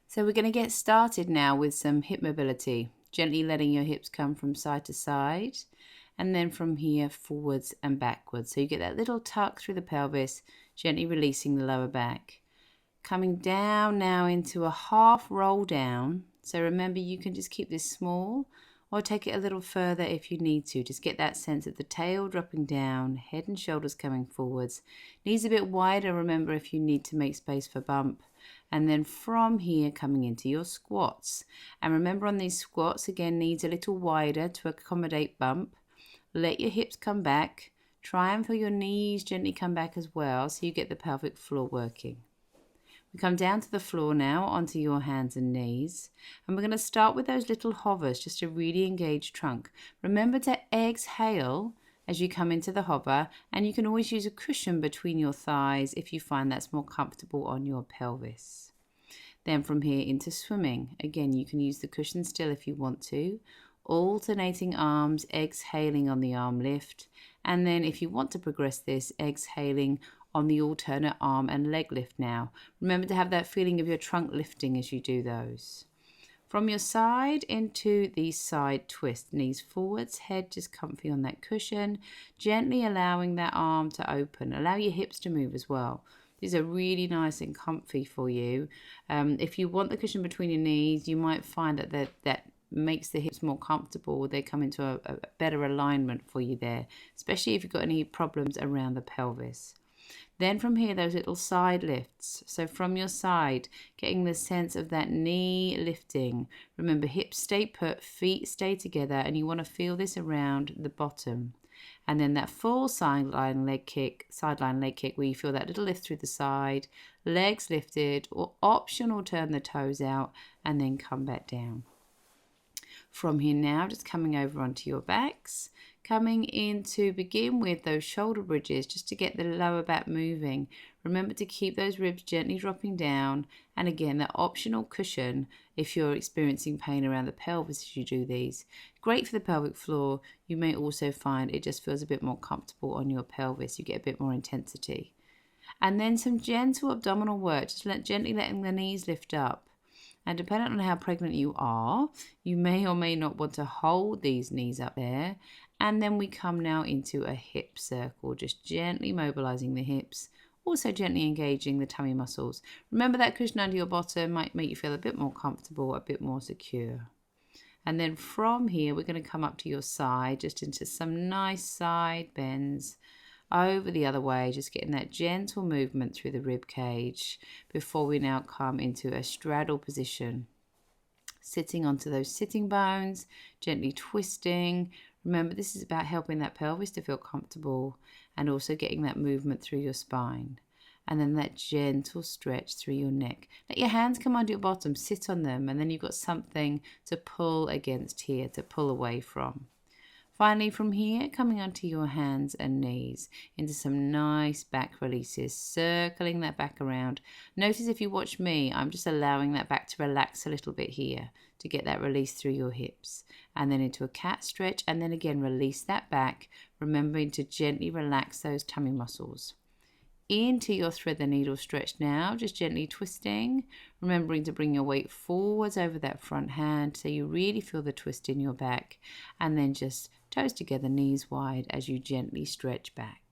So we're going to get started now with some hip mobility, gently letting your hips come from side to side and then from here forwards and backwards. So you get that little tuck through the pelvis, gently releasing the lower back. Coming down now into a half roll down. So remember, you can just keep this small or take it a little further if you need to. Just get that sense of the tail dropping down, head and shoulders coming forwards. Knees a bit wider, remember, if you need to make space for bump. And then from here coming into your squats. And remember, on these squats, again, knees a little wider to accommodate bump. Let your hips come back. Try and feel your knees gently come back as well so you get the pelvic floor working. We come down to the floor now onto your hands and knees, and we're going to start with those little hovers just to really engage trunk. Remember to exhale as you come into the hover, and you can always use a cushion between your thighs if you find that's more comfortable on your pelvis. Then from here into swimming. Again, you can use the cushion still if you want to. Alternating arms, exhaling on the arm lift, and then if you want to progress this, exhaling on the alternate arm and leg lift now. Remember to have that feeling of your trunk lifting as you do those. From your side into the side twist, knees forwards, head just comfy on that cushion, gently allowing that arm to open. Allow your hips to move as well. These are really nice and comfy for you. If you want the cushion between your knees, you might find that makes the hips more comfortable. They come into a better alignment for you there, especially if you've got any problems around the pelvis. Then from here, those little side lifts. So from your side, getting the sense of that knee lifting. Remember, hips stay put, feet stay together, and you want to feel this around the bottom. And then that full sideline leg kick where you feel that little lift through the side, legs lifted, or optional turn the toes out, and then come back down. From here now, just coming over onto your backs, coming in to begin with those shoulder bridges just to get the lower back moving. Remember to keep those ribs gently dropping down, and again, that optional cushion if you're experiencing pain around the pelvis as you do these. Great for the pelvic floor. You may also find it just feels a bit more comfortable on your pelvis. You get a bit more intensity. And then some gentle abdominal work, just gently letting the knees lift up. And depending on how pregnant you are, you may or may not want to hold these knees up there. And then we come now into a hip circle, just gently mobilizing the hips, also gently engaging the tummy muscles. Remember, that cushion under your bottom might make you feel a bit more comfortable, a bit more secure. And then from here, we're going to come up to your side, just into some nice side bends. Over the other way, just getting that gentle movement through the rib cage before we now come into a straddle position. Sitting onto those sitting bones, gently twisting. Remember, this is about helping that pelvis to feel comfortable and also getting that movement through your spine. And then that gentle stretch through your neck. Let your hands come under your bottom, sit on them, and then you've got something to pull against here, to pull away from. Finally, from here, coming onto your hands and knees into some nice back releases, circling that back around. Notice if you watch me, I'm just allowing that back to relax a little bit here to get that release through your hips. And then into a cat stretch, and then again, release that back, remembering to gently relax those tummy muscles. Into your thread the needle stretch now, just gently twisting, remembering to bring your weight forwards over that front hand so you really feel the twist in your back, and then just toes together, knees wide as you gently stretch back.